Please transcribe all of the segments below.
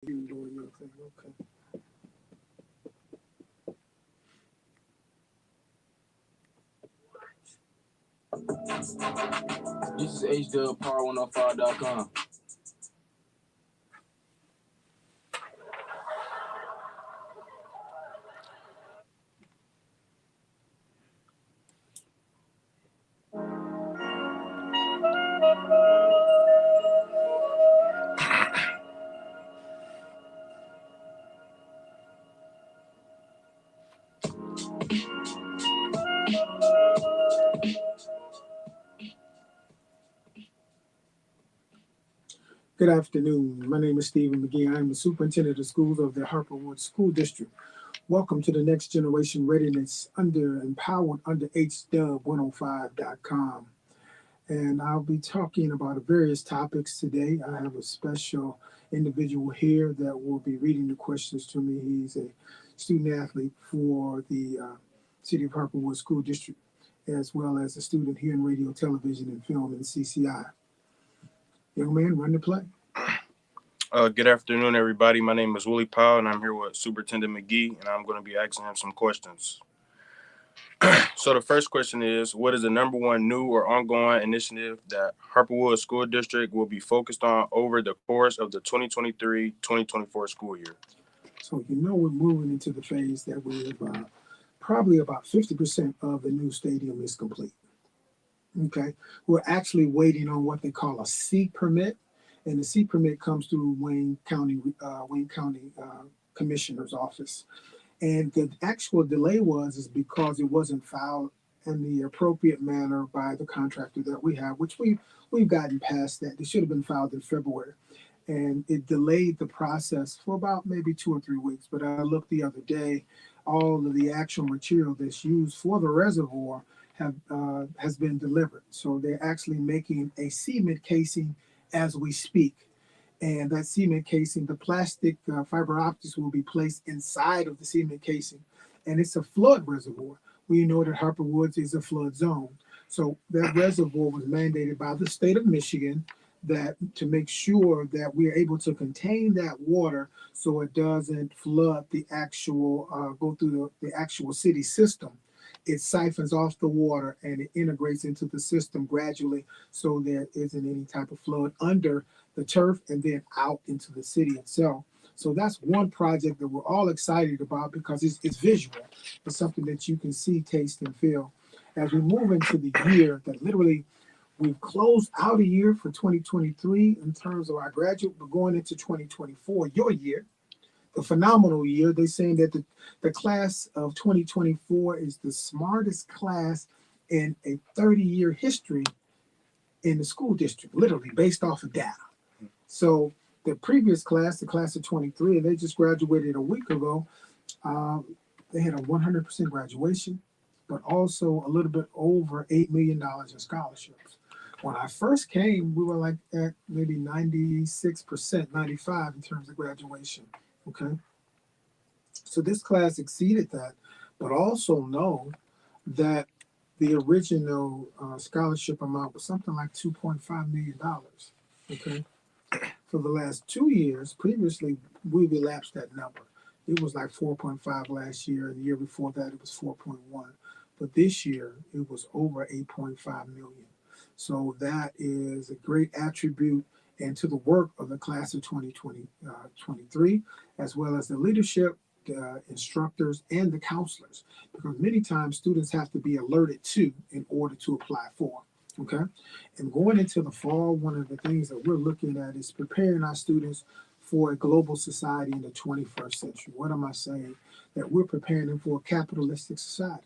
You doing your thing, okay. This is HDubPower105.com. Good afternoon. My name is Stephen McGhee. I am the superintendent of schools of the Harperwood School District. Welcome to the Next Generation Readiness Empowered under HDub105.com. And I'll be talking about various topics today. I have a special individual here that will be reading the questions to me. He's a student athlete for the City of Harperwood School District, as well as a student here in radio, television, and film in CCI. Young man, run the play. Good afternoon, everybody. My name is Willie Powell, and I'm here with Superintendent McGhee, and I'm going to be asking him some questions. So the first question is, what is the number one new or ongoing initiative that Harperwood School District will be focused on over the course of the 2023-2024 school year? So we're moving into the phase that we're probably about 50% of the new stadium is complete. Okay, we're actually waiting on what they call a C permit, and the C permit comes through Wayne County Commissioner's office. And the actual delay is because it wasn't filed in the appropriate manner by the contractor that we have, which we've gotten past that. It should have been filed in February, and it delayed the process for about maybe 2 or 3 weeks. But I looked the other day, all of the actual material that's used for the reservoir has been delivered. So they're actually making a cement casing as we speak. And that cement casing, the plastic fiber optics will be placed inside of the cement casing. And it's a flood reservoir. We know that Harper Woods is a flood zone. So that reservoir was mandated by the state of Michigan that to make sure that we are able to contain that water so it doesn't flood the actual, go through the actual city system. It siphons off the water and it integrates into the system gradually so there isn't any type of flood under the turf and then out into the city itself. So that's one project that we're all excited about because it's visual. It's something that you can see, taste, and feel. As we move into the year that literally we've closed out a year for 2023 in terms of our graduate, but going into 2024, your year, the phenomenal year. They're saying that the class of 2024 is the smartest class in a 30-year history in the school district, literally based off of data. So the previous class, the class of 23, they just graduated a week ago. They had a 100% graduation, but also a little bit over $8 million in scholarships. When I first came, we were like at maybe 96%, 95 in terms of graduation. Okay. So this class exceeded that, but also know that the original scholarship amount was something like $2.5 million. Okay. For the last 2 years, previously, we've elapsed that number. It was like 4.5 last year, and the year before that, it was 4.1. But this year, it was over 8.5 million. So that is a great attribute and to the work of the class of 2023, as well as the leadership, the instructors, and the counselors, because many times students have to be alerted to in order to apply for. Okay. And going into the fall, one of the things that we're looking at is preparing our students for a global society in the 21st century. What am I saying? That we're preparing them for a capitalistic society.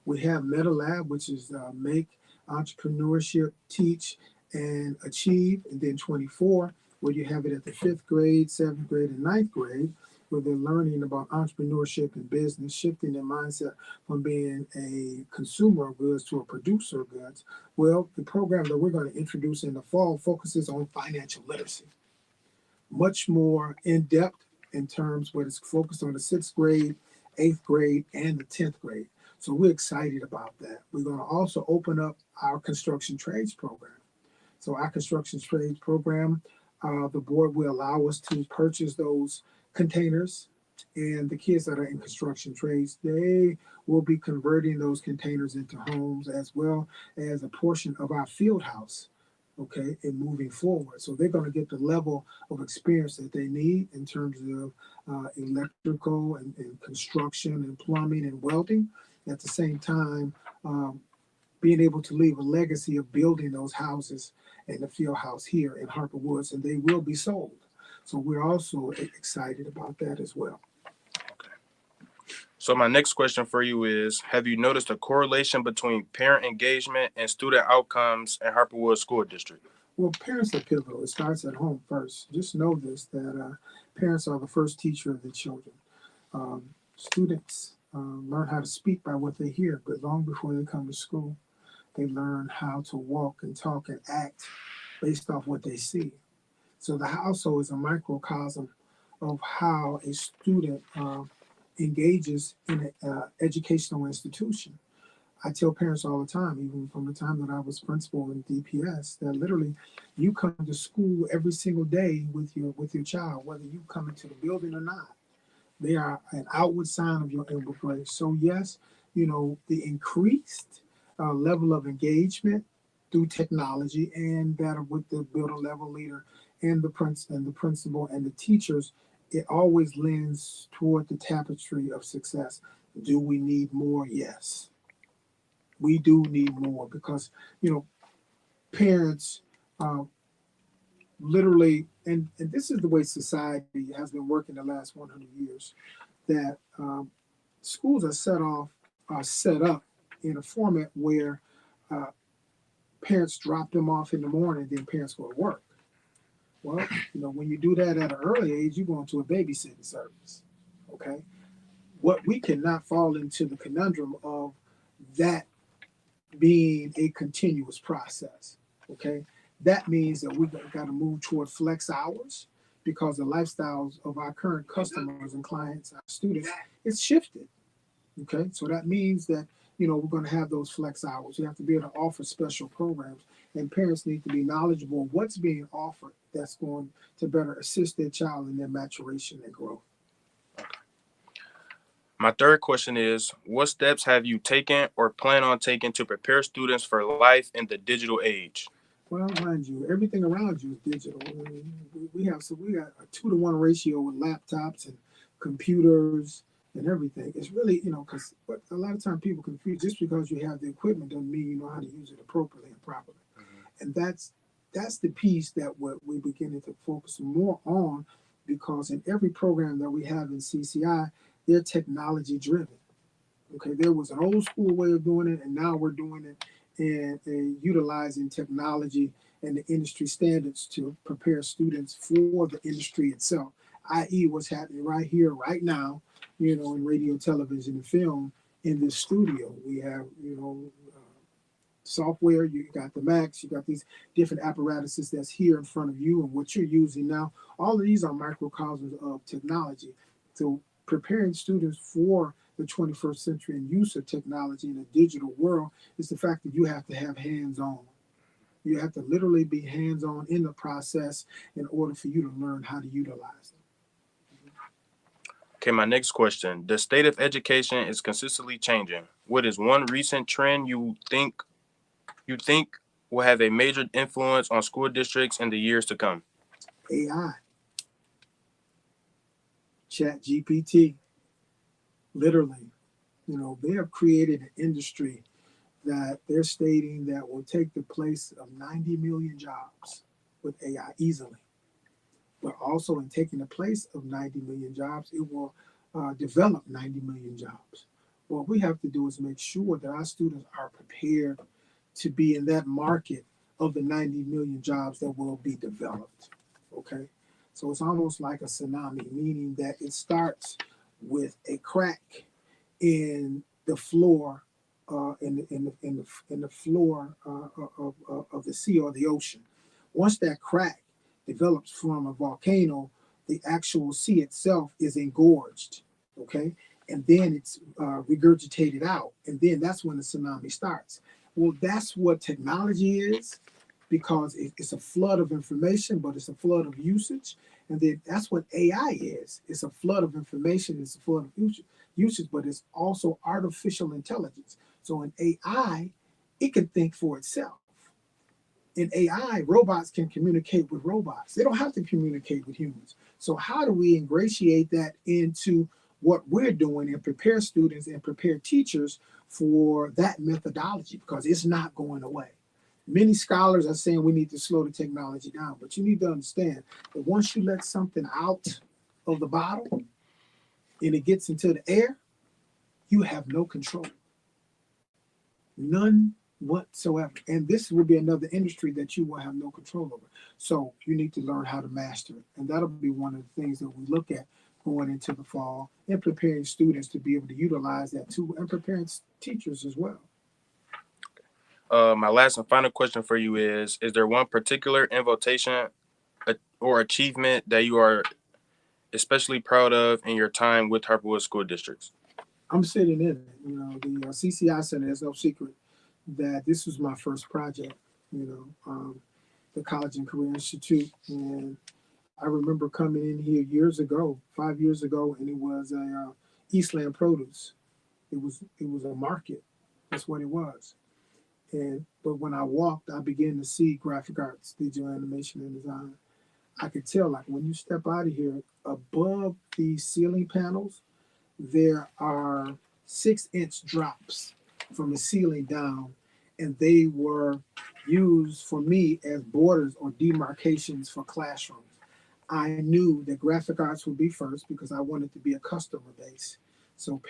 We have Meta Lab, which is make, entrepreneurship, teach, and achieve. And then 24, where you have it at the 5th grade, 7th grade, and 9th grade, where they're learning about entrepreneurship and business, shifting their mindset from being a consumer of goods to a producer of goods. Well, the program that we're going to introduce in the fall focuses on financial literacy, much more in depth in terms where it's focused on the 6th grade, 8th grade, and the 10th grade. So we're excited about that. We're going to also open up our construction trades program. So our construction trades program The board will allow us to purchase those containers, and the kids that are in construction trades, they will be converting those containers into homes as well as a portion of our field house, okay, and moving forward. So they're going to get the level of experience that they need in terms of electrical and construction and plumbing and welding. At the same time, being able to leave a legacy of building those houses and the field house here in Harper Woods, and they will be sold. So we're also excited about that as well. So my next question for you is, have you noticed a correlation between parent engagement and student outcomes in Harper Woods School District? Well, parents are pivotal. It starts at home first. Just know this, that parents are the first teacher of the children. Students learn how to speak by what they hear, but long before they come to school, they learn how to walk and talk and act based off what they see. So the household is a microcosm of how a student engages in an educational institution. I tell parents all the time, even from the time that I was principal in DPS, that literally you come to school every single day with your child, whether you come into the building or not. They are an outward sign of your inward grace. So yes, the increased level of engagement through technology and that with the builder level leader and the principal and the teachers, it always lends toward the tapestry of success. Do we need more? Yes. We do need more because, parents literally, and this is the way society has been working the last 100 years, that schools are set up in a format where parents drop them off in the morning, then parents go to work. Well, when you do that at an early age, you go into a babysitting service. Okay. What we cannot fall into the conundrum of that being a continuous process. Okay. That means that we got to move toward flex hours because the lifestyles of our current customers and clients, our students, it's shifted. Okay. So that means that, we're going to have those flex hours. We have to be able to offer special programs, and parents need to be knowledgeable of what's being offered that's going to better assist their child in their maturation and growth. My third question is, what steps have you taken or plan on taking to prepare students for life in the digital age? Well, mind you, everything around you is digital. I mean, we got a 2-to-1 ratio with laptops and computers and everything. It's really, because a lot of times people confuse, just because you have the equipment doesn't mean you know how to use it appropriately and properly. Mm-hmm. And that's the piece that we're beginning to focus more on, because in every program that we have in CCI, they're technology driven. Okay, there was an old school way of doing it, and now we're doing it and utilizing technology and the industry standards to prepare students for the industry itself, i.e. what's happening right here, right now, in radio, television, and film in this studio. We have, software, you got the Macs, you got these different apparatuses that's here in front of you and what you're using now. All of these are microcosms of technology. So preparing students for the 21st century and use of technology in a digital world is the fact that you have to have hands-on. You have to literally be hands-on in the process in order for you to learn how to utilize them. Okay, my next question. The state of education is consistently changing. What is one recent trend you think will have a major influence on school districts in the years to come? AI. ChatGPT. Literally, they have created an industry that they're stating that will take the place of 90 million jobs with AI easily. But also in taking the place of 90 million jobs, it will develop 90 million jobs. What we have to do is make sure that our students are prepared to be in that market of the 90 million jobs that will be developed. Okay, so it's almost like a tsunami, meaning that it starts with a crack in the floor, in the floor of the sea or the ocean. Once that crack develops from a volcano, the actual sea itself is engorged. Okay, and then it's regurgitated out, and then that's when the tsunami starts. Well, that's what technology is. because it's a flood of information, but it's a flood of usage. And then that's what AI is. It's a flood of information, it's a flood of usage, but it's also artificial intelligence. So in AI, it can think for itself. In AI, robots can communicate with robots. They don't have to communicate with humans. So how do we ingratiate that into what we're doing and prepare students and prepare teachers for that methodology? Because it's not going away. Many scholars are saying we need to slow the technology down, but you need to understand that once you let something out of the bottle and it gets into the air, you have no control. None whatsoever. And this will be another industry that you will have no control over. So you need to learn how to master it. And that'll be one of the things that we look at going into the fall and preparing students to be able to utilize that tool and preparing teachers as well. My last and final question for you is there one particular invitation or achievement that you are especially proud of in your time with Harperwood School Districts? I'm sitting in it. You know, the CCI Center, it's no secret that this was my first project, the College and Career Institute. And I remember coming in here years ago, 5 years ago, and it was a Eastland Produce. It was a market. That's what it was. But when I walked, I began to see graphic arts, digital animation, and design. I could tell, like, when you step out of here, above the ceiling panels, there are 6-inch drops from the ceiling down, and they were used for me as borders or demarcations for classrooms. I knew that graphic arts would be first because I wanted to be a customer base. So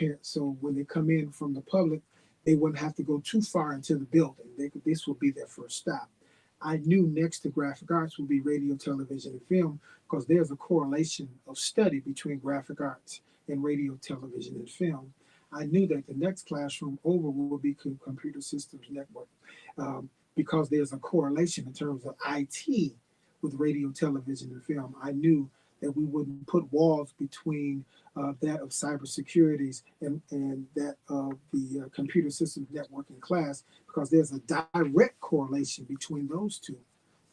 when they come in from the public, they wouldn't have to go too far into the building. This would be their first stop. I knew next to graphic arts would be radio, television, and film because there's a correlation of study between graphic arts and radio, television, and film. I knew that the next classroom over would be computer systems network because there's a correlation in terms of IT with radio, television, and film. I knew that we wouldn't put walls between that of cybersecurities and that of the computer systems networking class because there's a direct correlation between those two,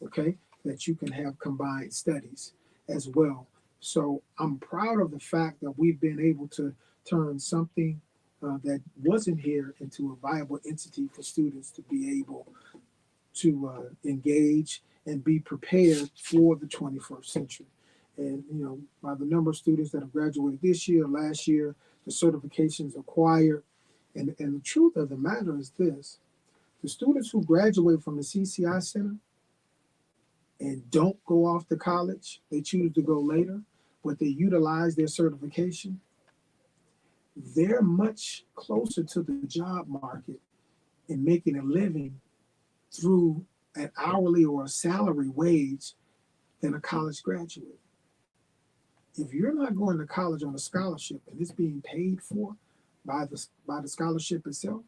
okay, that you can have combined studies as well. So I'm proud of the fact that we've been able to turn something that wasn't here into a viable entity for students to be able to engage and be prepared for the 21st century. And, by the number of students that have graduated this year, last year, the certifications acquired. And the truth of the matter is this: the students who graduate from the CCI Center and don't go off to college, they choose to go later, but they utilize their certification, they're much closer to the job market and making a living through an hourly or a salary wage than a college graduate. If you're not going to college on a scholarship and it's being paid for by the scholarship itself,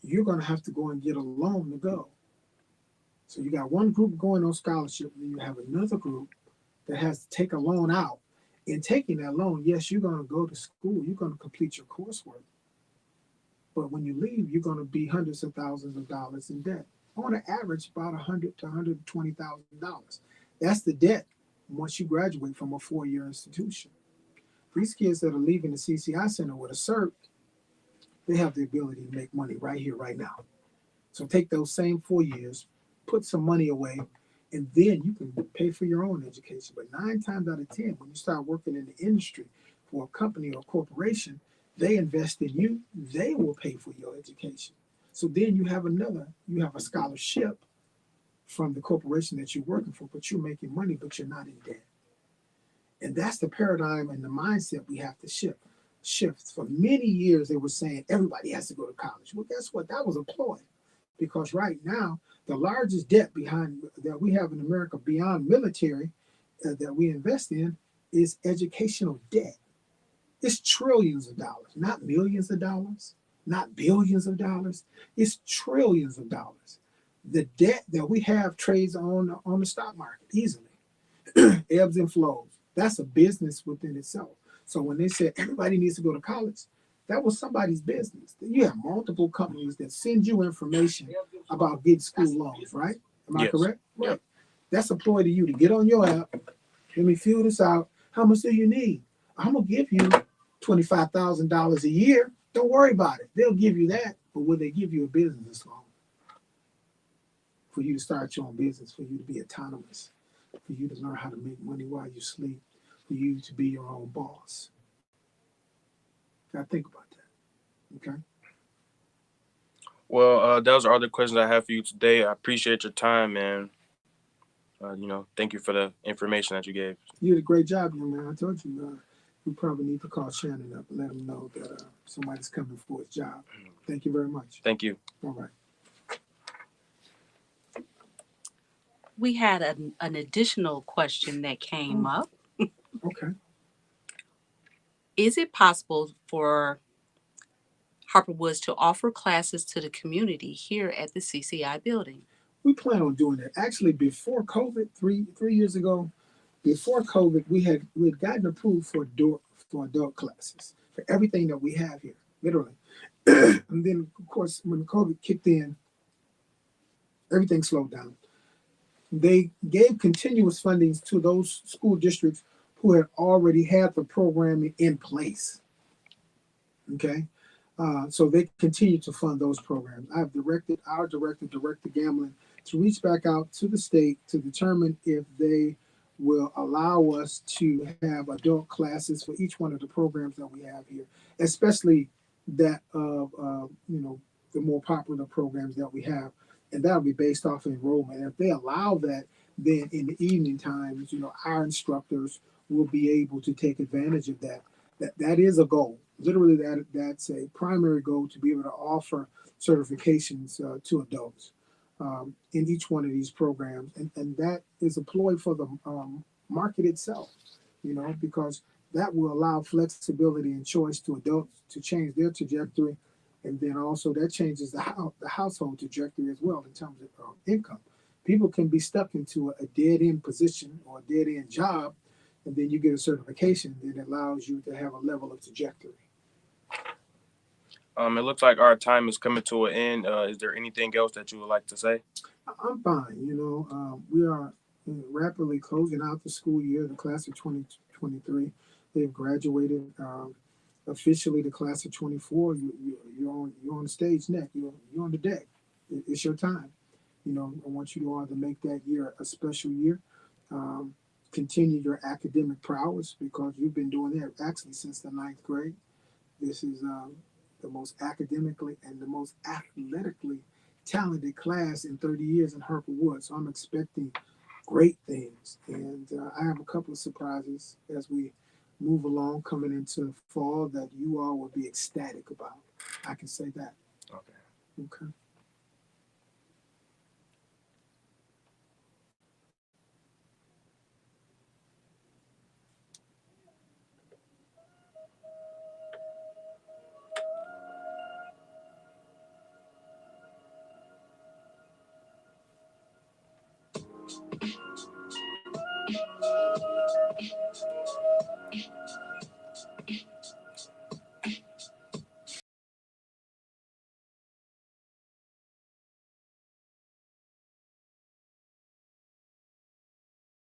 you're going to have to go and get a loan to go. So you got one group going on scholarship, and then you have another group that has to take a loan out. In taking that loan, yes, you're going to go to school, you're going to complete your coursework. But when you leave, you're going to be hundreds of thousands of dollars in debt. On an average, about $100,000 to $120,000. That's the debt once you graduate from a 4-year institution. These kids that are leaving the CCI Center with a cert, they have the ability to make money right here, right now. So take those same 4 years, put some money away, and then you can pay for your own education. But 9 times out of 10, when you start working in the industry for a company or a corporation, they invest in you, they will pay for your education. So then you have a scholarship from the corporation that you're working for, but you're making money, but you're not in debt. And that's the paradigm and the mindset we have to shift. For many years, they were saying everybody has to go to college. Well, guess what? That was a ploy. Because right now, the largest debt that we have in America beyond military that we invest in is educational debt. It's trillions of dollars, not millions of dollars, not billions of dollars. It's trillions of dollars. The debt that we have trades on the stock market easily, ebbs and flows. That's a business within itself. So when they said everybody needs to go to college, that was somebody's business. You have multiple companies that send you information about getting school loans, right? Am I Yes. correct? Yep. Right. That's a ploy to you to get on your app. Let me fill this out. How much do you need? I'm gonna give you $25,000 a year. Don't worry about it. They'll give you that, but will they give you a business loan for you to start your own business, for you to be autonomous, for you to learn how to make money while you sleep, for you to be your own boss? Gotta think about that. Okay. Well, those are all the questions I have for you today. I appreciate your time, and thank you for the information that you gave. You did a great job, young man. I told you, we probably need to call Shannon up and let him know that somebody's coming for his job. Thank you very much. Thank you. All right. We had an additional question that came up. Okay. Is it possible for Harper Woods to offer classes to the community here at the CCI building? We plan on doing that. Actually, before COVID, three years ago, before COVID, we had gotten approved for adult classes for everything that we have here, literally. And then, of course, when COVID kicked in, everything slowed down. They gave continuous fundings to those school districts who had already had the programming in place. Okay. So they continue to fund those programs. I've directed our director, Director Gamblin, to reach back out to the state to determine if they will allow us to have adult classes for each one of the programs that we have here, especially that of the more popular programs that we have, and that'll be based off of enrollment. And if they allow that, then in the evening times, our instructors will be able to take advantage of that. That is a goal. Literally, that's a primary goal, to be able to offer certifications to adults in each one of these programs, and that is a ploy for the market itself. Because that will allow flexibility and choice to adults to change their trajectory, and then also that changes the household trajectory as well in terms of income. People can be stuck into a dead end position or a dead end job, and then you get a certification that allows you to have a level of trajectory. It looks like our time is coming to an end. Is there anything else that you would like to say? I'm fine. We are rapidly closing out the school year. The class of 2023, they've graduated. Officially, the class of 24, you're on the stage next. You're on the deck. It's your time. I want you to all to make that year a special year. Continue your academic prowess, because you've been doing that actually since the 9th grade. This is the most academically and the most athletically talented class in 30 years in Harper Woods. So I'm expecting great things. And I have a couple of surprises as we move along coming into fall that you all will be ecstatic about. I can say that. Okay. Okay.